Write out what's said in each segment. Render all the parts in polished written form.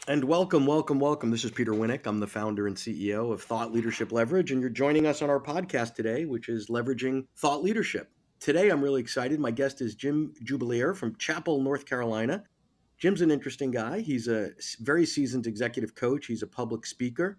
And welcome, welcome, welcome. This is Peter Winick. I'm the founder and CEO of Thought Leadership Leverage, and you're joining us on our podcast today, which is Leveraging Thought Leadership. Today, I'm really excited. My guest is Jim Jubelirer from Chapel, North Carolina. Jim's an interesting guy. He's a very seasoned executive coach. He's a public speaker.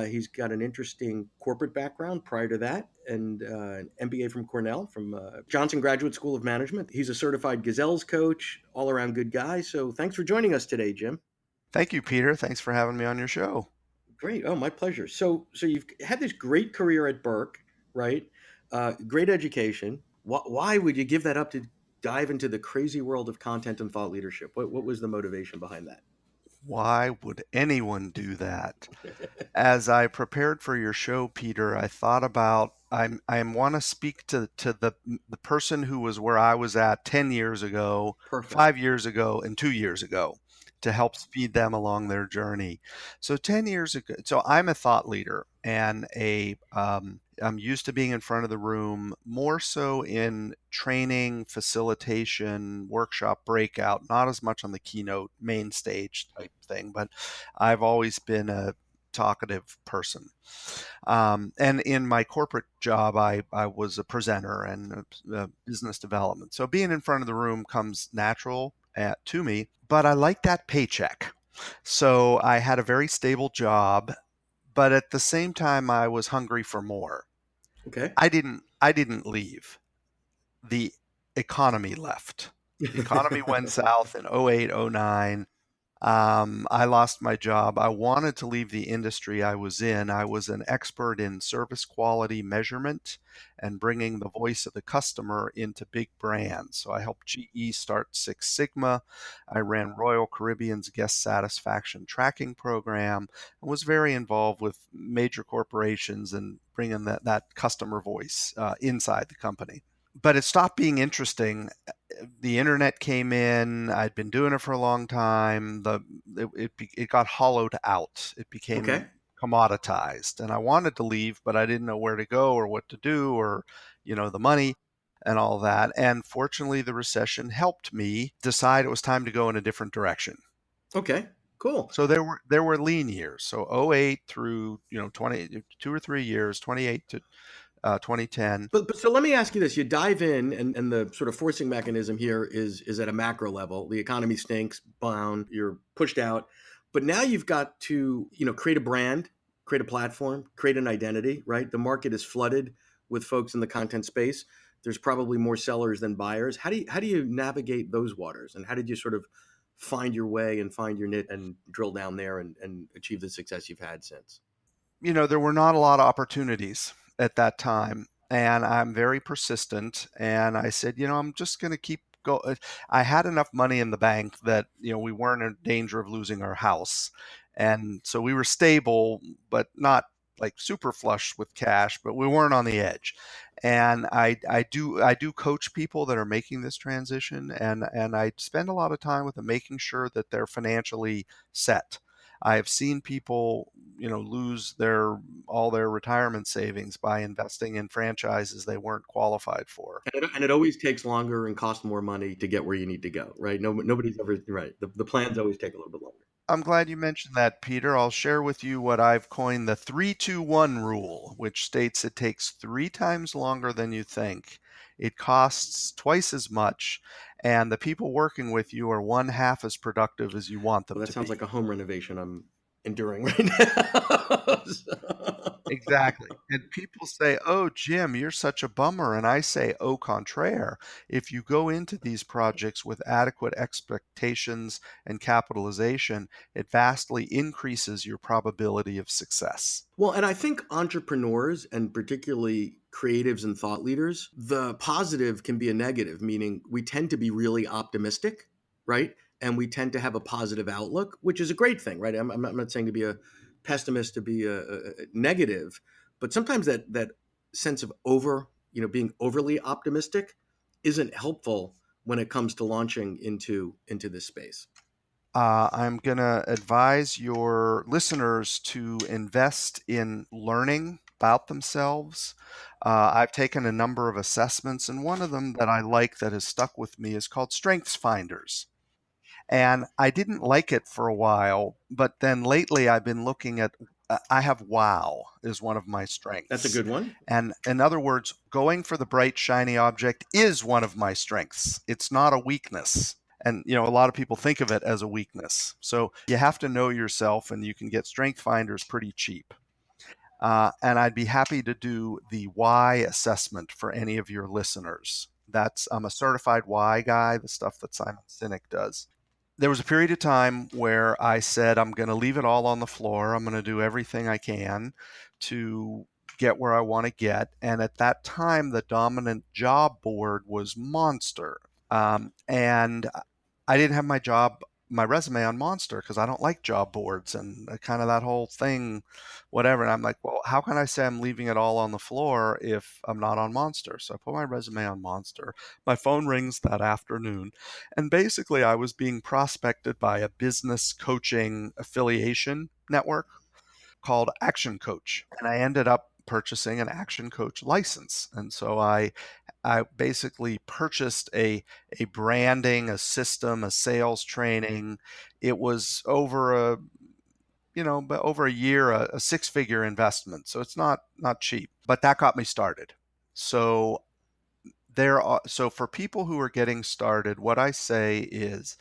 He's got an interesting corporate background prior to that, and an MBA from Cornell, from Johnson Graduate School of Management. He's a certified Gazelles coach, all around good guy. So thanks for joining us today, Jim. Thank you, Peter. Thanks for having me on your show. Great. Oh, my pleasure. So you've had this great career at Burke, right? Great education. Why would you give that up to dive into the crazy world of content and thought leadership? What was the motivation behind Why would anyone do that? that? As I prepared for your show, Peter, I thought about I want to speak to the person who was where I was at 10 years ago, Perfect. 5 years ago, and 2 years ago to help speed them along their journey. So 10 years ago, so I'm a thought leader and I'm used to being in front of the room, more so in training, facilitation, workshop, breakout, not as much on the keynote main stage type thing, but I've always been a talkative person. And in my corporate job, I was a presenter and business development. So being in front of the room comes natural to me, but I like that paycheck. So I had a very stable job, but at the same time, I was hungry for more. Okay. I didn't leave. The economy left. The economy went south in '08, '09. I lost my job. I wanted to leave the industry I was in. I was an expert in service quality measurement and bringing the voice of the customer into big brands. So I helped GE start Six Sigma. I ran Royal Caribbean's guest satisfaction tracking program and was very involved with major corporations and bringing that customer voice inside the company. But it stopped being interesting. The internet came in. I'd been doing it for a long time. It got hollowed out. It Okay. became commoditized, and I wanted to leave, but I didn't know where to go or what to do or the money and all that. And fortunately, the recession helped me decide it was time to go in a different direction. Okay. Cool. So there were lean years. So '08 through 20 2 or 3 years, 28 to 2010. But so let me ask you this: you dive in, and the sort of forcing mechanism here is at a macro level. The economy stinks, bound, you're pushed out, but now you've got to create a brand, create a platform, create an identity. Right, the market is flooded with folks in the content space. There's probably more sellers than buyers. How do you navigate those waters, and how did you sort of find your way and find your niche and drill down there and achieve the success you've had since? There were not a lot of opportunities at that time. And I'm very persistent. And I said, I'm just going to keep going. I had enough money in the bank that, we weren't in danger of losing our house. And so we were stable, but not like super flush with cash, but we weren't on the edge. And I do coach people that are making this transition, and I spend a lot of time with them making sure that they're financially set. I've seen people, lose all their retirement savings by investing in franchises they weren't qualified for. And it always takes longer and costs more money to get where you need to go, right? No, nobody's ever right. The plans always take a little bit longer. I'm glad you mentioned that, Peter. I'll share with you what I've coined the 3-2-1 rule, which states it takes 3 times longer than you think. It costs twice as much, and the people working with you are one half as productive as you want Well, them that to sounds like be. a home renovation I'm enduring right now. Exactly. And people say, "Oh, Jim, you're such a bummer." And I say, "Au contraire. If you go into these projects with adequate expectations and capitalization, it vastly increases your probability of success." Well, and I think entrepreneurs and particularly creatives and thought leaders, the positive can be a negative, meaning we tend to be really optimistic, right? And we tend to have a positive outlook, which is a great thing, right? I'm not saying to be a pessimist, to be a negative, but sometimes that sense of being overly optimistic isn't helpful when it comes to launching into this space. I'm going to advise your listeners to invest in learning about themselves. I've taken a number of assessments, and one of them that I like that has stuck with me is called Strengths Finders. And I didn't like it for a while, but then lately I've been looking at, I have wow is one of my That's a strengths. good one. And in other words, going for the bright, shiny object is one of my strengths. It's not a weakness. And, a lot of people think of it as a weakness. So you have to know yourself, and you can get strength finders pretty cheap. And I'd be happy to do the why assessment for any of your listeners. I'm a certified why guy, the stuff that Simon Sinek does. There was a period of time where I said, I'm going to leave it all on the floor. I'm going to do everything I can to get where I want to get. And at that time, the dominant job board was Monster. And I didn't have my resume on Monster because I don't like job boards and kind of that whole thing, whatever. And I'm like, well, how can I say I'm leaving it all on the floor if I'm not on Monster? So I put my resume on Monster. My phone rings that afternoon. And basically, I was being prospected by a business coaching affiliation network called Action Coach. And I ended up purchasing an Action Coach license. And so I basically purchased a branding, a system, a sales training. It was over a year, a six-figure investment. So it's not cheap, but that got me started. So so for people who are getting started, what I say is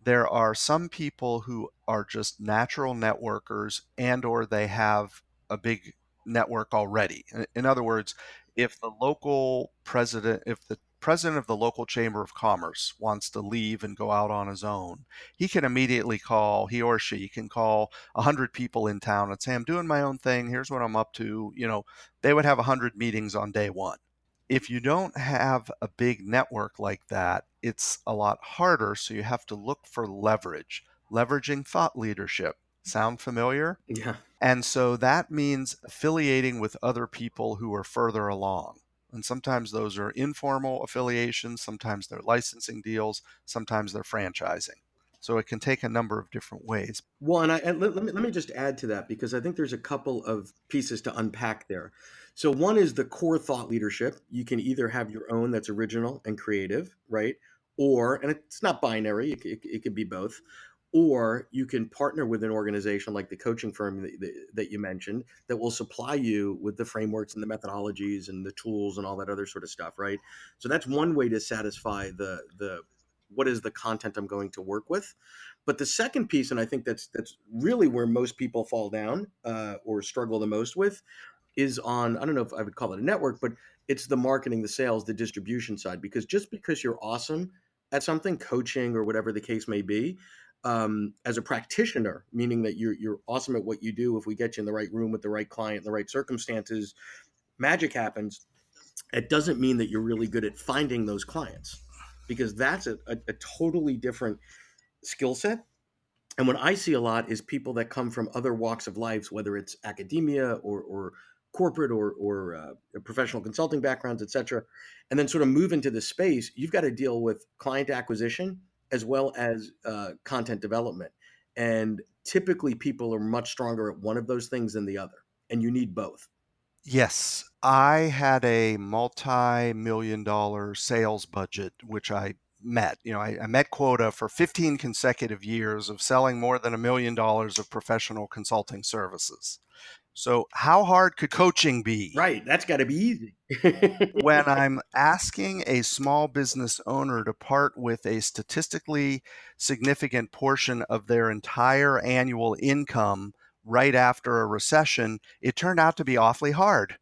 there are some people who are just natural networkers and/or they have a big network already. In other words, if the president of the local chamber of commerce wants to leave and go out on his own, he or she can call 100 people in town and say, I'm doing my own thing. Here's what I'm up to. They would have 100 meetings on day one. If you don't have a big network like that, it's a lot harder. So you have to look for leveraging thought leadership. Sound familiar? Yeah. And so that means affiliating with other people who are further along. And sometimes those are informal affiliations, sometimes they're licensing deals, sometimes they're franchising. So it can take a number of different ways. Well, and let me just add to that because I think there's a couple of pieces to unpack there. So one is the core thought leadership. You can either have your own that's original and creative, right? Or, and it's not binary, it could be both. Or you can partner with an organization like the coaching firm that you mentioned that will supply you with the frameworks and the methodologies and the tools and all that other sort of stuff, right? So that's one way to satisfy the what is the content I'm going to work with. But the second piece, and I think that's really where most people fall down or struggle the most with, is on, I don't know if I would call it a network, but it's the marketing, the sales, the distribution side. Because just because you're awesome at something, coaching or whatever the case may be, as a practitioner, meaning that you're awesome at what you do. If we get you in the right room with the right client, the right circumstances, magic happens. It doesn't mean that you're really good at finding those clients, because that's a totally different skill set. And what I see a lot is people that come from other walks of life, whether it's academia or corporate or professional consulting backgrounds, et cetera, and then sort of move into this space. You've got to deal with client acquisition as well as content development. And typically, people are much stronger at one of those things than the other, and you need both. Yes, I had a multi-million dollar sales budget, which I met. I met quota for 15 consecutive years of selling more than $1 million of professional consulting services. So, how hard could coaching be? Right, that's got to be easy. When I'm asking a small business owner to part with a statistically significant portion of their entire annual income right after a recession, it turned out to be awfully hard.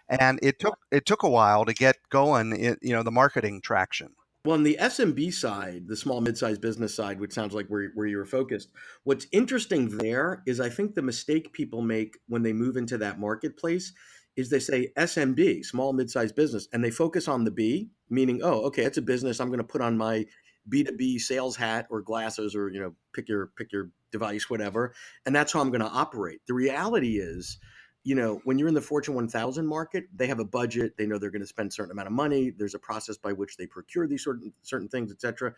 And it took a while to get going, the marketing traction. Well, on the SMB side, the small mid-sized business side, which sounds like where you were focused, what's interesting there is I think the mistake people make when they move into that marketplace is they say SMB, small mid-sized business, and they focus on the B, meaning, oh, okay, it's a business. I'm going to put on my B2B sales hat or glasses or pick your device, whatever, and that's how I'm going to operate. The reality is, when you're in the Fortune 1000 market, they have a budget. They know they're going to spend a certain amount of money. There's a process by which they procure these certain things, et cetera.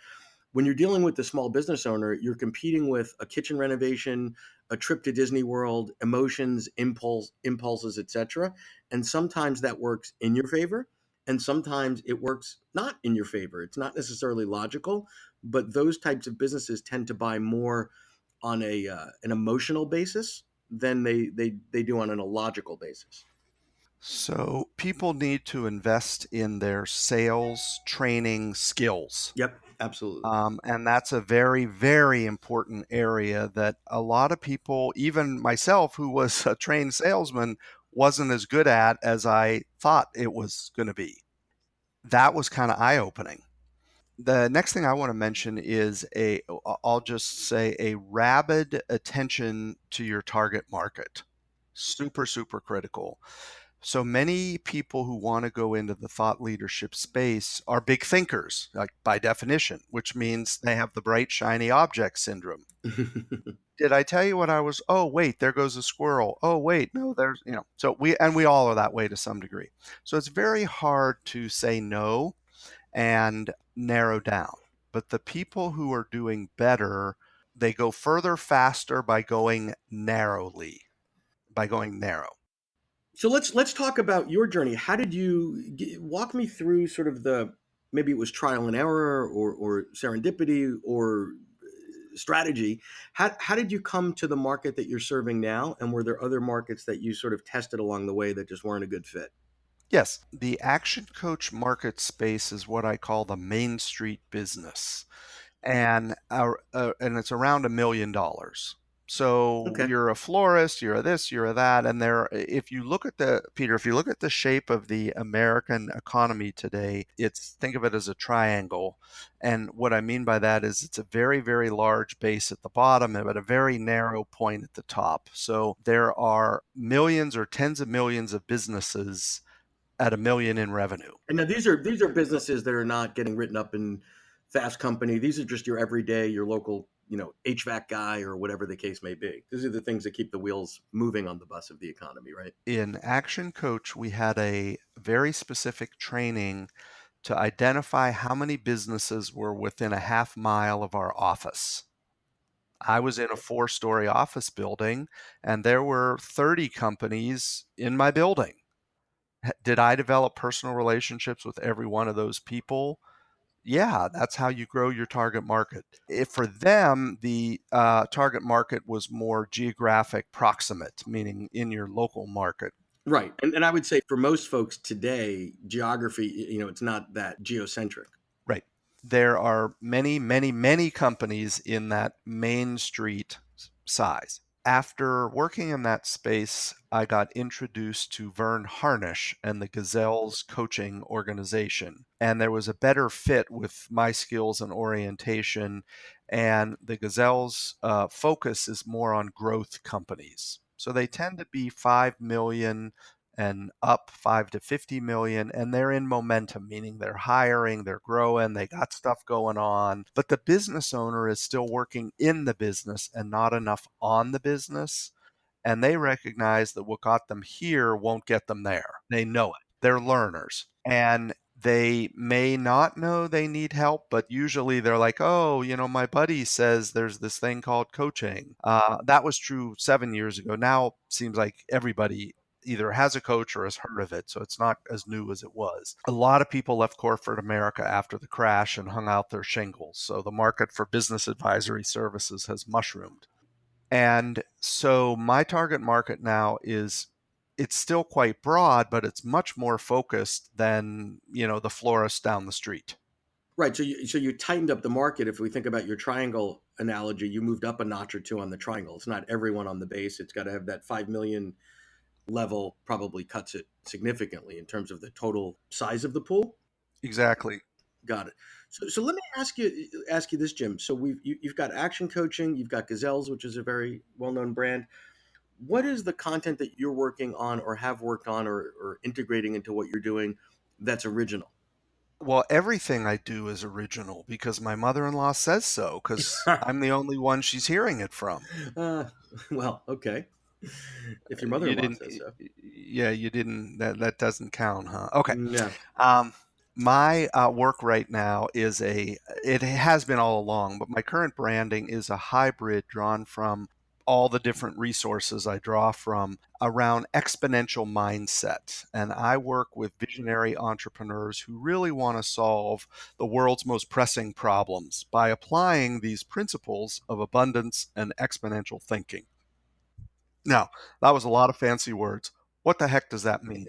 When you're dealing with the small business owner, you're competing with a kitchen renovation, a trip to Disney World, emotions, impulses, et cetera. And sometimes that works in your favor, And sometimes it works not in your favor. It's not necessarily logical, but those types of businesses tend to buy more on an emotional basis than they do on a logical basis. So people need to invest in their sales training skills. Yep, absolutely. And that's a very, very important area that a lot of people, even myself, who was a trained salesman, wasn't as good at as I thought it was going to be. That was kind of eye opening. The next thing I want to mention is I'll just say a rabid attention to your target market. Super, super critical. So many people who want to go into the thought leadership space are big thinkers, like by definition, which means they have the bright, shiny object syndrome. Did I tell you what I was? Oh, wait, there goes a squirrel. Oh, wait, no, so we all are that way to some degree. So it's very hard to say no and narrow down. But the people who are doing better, they go further faster by going narrowly, by going narrow. So let's talk about your journey. How did you walk me through sort of the, maybe it was trial and error or serendipity or strategy. How did you come to the market that you're serving now? And were there other markets that you sort of tested along the way that just weren't a good fit? Yes, the action coach market space is what I call the Main Street business, and it's around $1 million. So Okay. you're a florist, you're a this, you're a that, and if you look at if you look at the shape of the American economy today, think of it as a triangle, and what I mean by that is it's a very, very large base at the bottom, but a very narrow point at the top. So there are millions or tens of millions of businesses at a million in revenue. And now these are businesses that are not getting written up in Fast Company. These are just your everyday, your local, HVAC guy or whatever the case may be. These are the things that keep the wheels moving on the bus of the economy, right? In Action Coach, we had a very specific training to identify how many businesses were within a half mile of our office. I was in a 4-story office building, and there were 30 companies in my building. Did I develop personal relationships with every one of those people? Yeah, that's how you grow your target market. If for them, the target market was more geographic proximate, meaning in your local market. Right. And I would say for most folks today, geography, it's not that geocentric. Right. There are many, many, many companies in that Main Street size. After working in that space, I got introduced to Vern Harnish and the Gazelles coaching organization. And there was a better fit with my skills and orientation. And the Gazelles' focus is more on growth companies. So they tend to be 5 million and up, 5 to 50 million, and they're in momentum, meaning they're hiring, they're growing, they got stuff going on, but the business owner is still working in the business and not enough on the business, and they recognize that what got them here won't get them there. They know it. They're learners, and they may not know they need help, but usually they're like, oh, my buddy says there's this thing called coaching. That was true 7 years ago. Now seems like everybody either has a coach or has heard of it, so it's not as new as it was. A lot of people left corporate America after the crash and hung out their shingles, so the market for business advisory services has mushroomed. And so my target market now it's still quite broad, but it's much more focused than, the florist down the street. Right. So you tightened up the market. If we think about your triangle analogy, you moved up a notch or two on the triangle. It's not everyone on the base. It's got to have that 5 million level, probably cuts it significantly in terms of the total size of the pool. Exactly. Got it. So let me ask you this, Jim. So you've got action coaching, you've got Gazelles, which is a very well known brand. What is the content that you're working on or have worked on or integrating into what you're doing that's original? Well, everything I do is original because my mother-in-law says so, because I'm the only one she's hearing it from. uh, well, okay. If your You mother-in-law didn't, says so. yeah, you didn't, that doesn't count, huh? Okay. No. Um, my work right now it has been all along, but my current branding is a hybrid drawn from all the different resources I draw from around exponential mindset. And I work with visionary entrepreneurs who really want to solve the world's most pressing problems by applying these principles of abundance and exponential thinking. Now, that was a lot of fancy words. What the heck does that mean?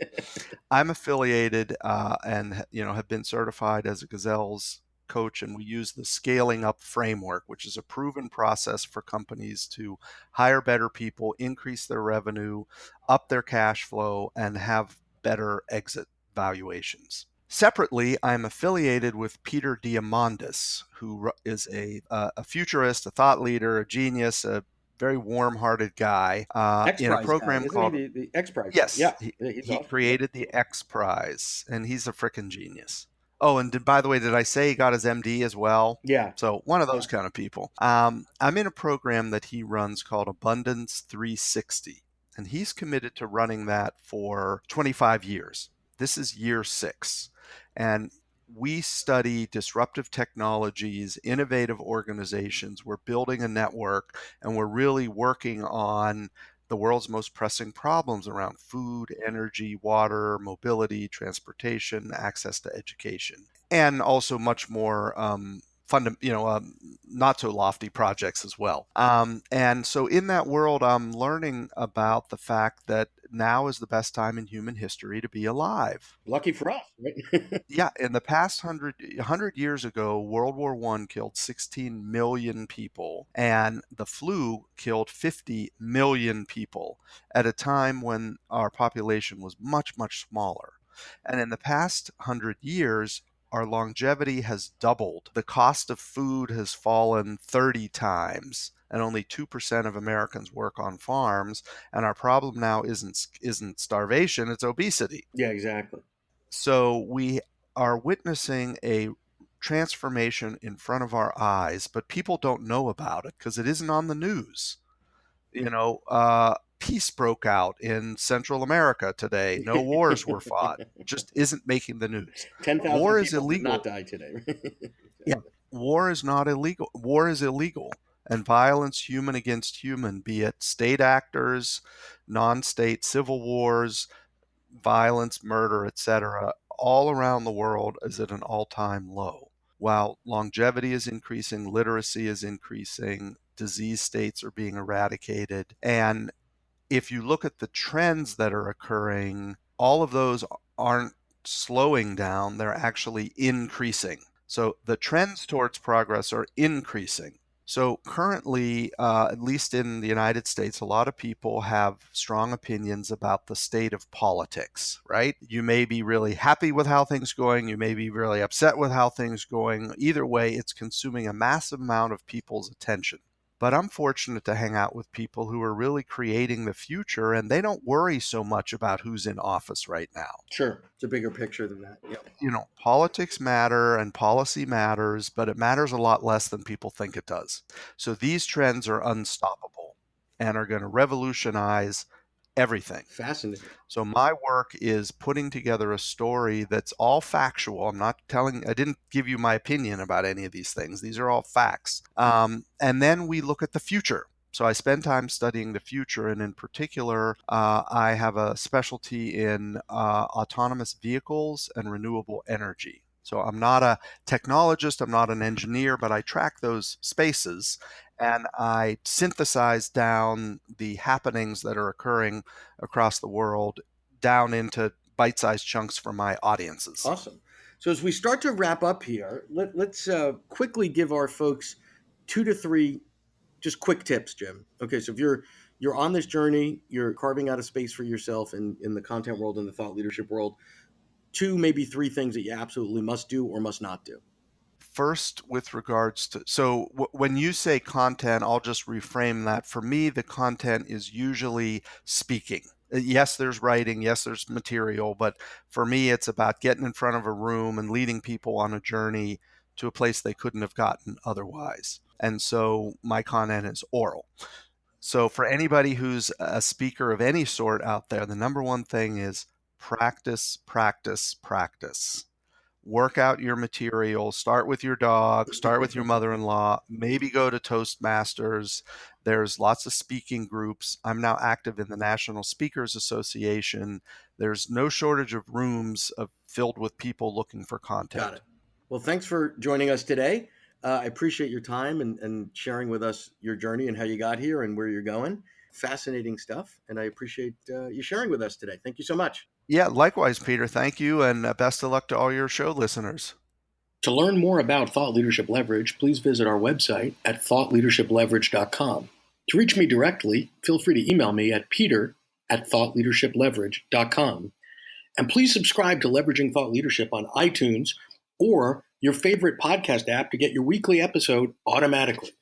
I'm affiliated and have been certified as a Gazelle's coach, and we use the scaling up framework, which is a proven process for companies to hire better people, increase their revenue, up their cash flow, and have better exit valuations. Separately, I'm affiliated with Peter Diamandis, who is a futurist, a thought leader, a genius, a very warm-hearted guy X in a Prize guy, program isn't he? called The X Prize guy. Yes, Yeah, yeah, he's he awesome. Yep. created the X Prize, and he's a frickin' genius. Oh, and by the way, did I say he got his MD as well? Yeah. So one of Yeah. those kind of people. I'm in a program that he runs called Abundance 360, and he's committed to running that for 25 years. This is year 6, and we study disruptive technologies, innovative organizations. We're building a network, and we're really working on the world's most pressing problems around food, energy, water, mobility, transportation, access to education, and also much more not so lofty projects as well. And so in that world, I'm learning about the fact that now is the best time in human history to be alive. Lucky for us, right? Yeah, in the past 100 years ago, World War I killed 16 million people, and the flu killed 50 million people at a time when our population was much, much smaller. And in the past 100 years, our longevity has doubled. The cost of food has fallen 30 times, and only 2% of Americans work on farms. And our problem now isn't starvation, it's obesity. Yeah, exactly. So we are witnessing a transformation in front of our eyes, but people don't know about it because it isn't on the news. Peace broke out in Central America today. No wars were fought. Just isn't making the news. 10,000 War is people did not illegal. die today. Yeah, war is not illegal. War is illegal. And violence, human against human, be it state actors, non state civil wars, violence, murder, etc., all around the world is at an all-time low. While longevity is increasing, literacy is increasing, disease states are being eradicated. And if you look at the trends that are occurring, all of those aren't slowing down, they're actually increasing. So the trends towards progress are increasing. So currently, at least in the United States, a lot of people have strong opinions about the state of politics, right? You may be really happy with how things are going. You may be really upset with how things are going. Either way, it's consuming a massive amount of people's attention. But I'm fortunate to hang out with people who are really creating the future, and they don't worry so much about who's in office right now. Sure. It's a bigger picture than that. Yep. Politics matter and policy matters, but it matters a lot less than people think it does. So these trends are unstoppable and are going to revolutionize everything. Fascinating. So my work is putting together a story that's all factual. I didn't give you my opinion about any of these things. These are all facts. And then we look at the future. So I spend time studying the future, and in particular, I have a specialty in autonomous vehicles and renewable energy. So I'm not a technologist, I'm not an engineer, but I track those spaces and I synthesize down the happenings that are occurring across the world down into bite-sized chunks for my audiences. Awesome. So as we start to wrap up here, let's quickly give our folks 2 to 3 just quick tips, Jim. Okay, so if you're on this journey, you're carving out a space for yourself in the content world and the thought leadership world, 2 maybe 3 things that you absolutely must do or must not do. First, with regards to, when you say content, I'll just reframe that. For me, the content is usually speaking. Yes, there's writing, yes, there's material, but for me, it's about getting in front of a room and leading people on a journey to a place they couldn't have gotten otherwise. And so my content is oral. So for anybody who's a speaker of any sort out there, the number one thing is practice, practice, practice. work out your material, start with your dog, start with your mother-in-law, maybe go to Toastmasters. There's lots of speaking groups. I'm now active in the National Speakers Association. There's no shortage of rooms filled with people looking for Got content. it. Well, thanks for joining us today. I appreciate your time and sharing with us your journey and how you got here and where you're going. Fascinating stuff. And I appreciate you sharing with us today. Thank you so much. Yeah, likewise, Peter. Thank you, and best of luck to all your show listeners. To learn more about Thought Leadership Leverage, please visit our website at thoughtleadershipleverage.com. To reach me directly, feel free to email me at peter@thoughtleadershipleverage.com. And please subscribe to Leveraging Thought Leadership on iTunes or your favorite podcast app to get your weekly episode automatically.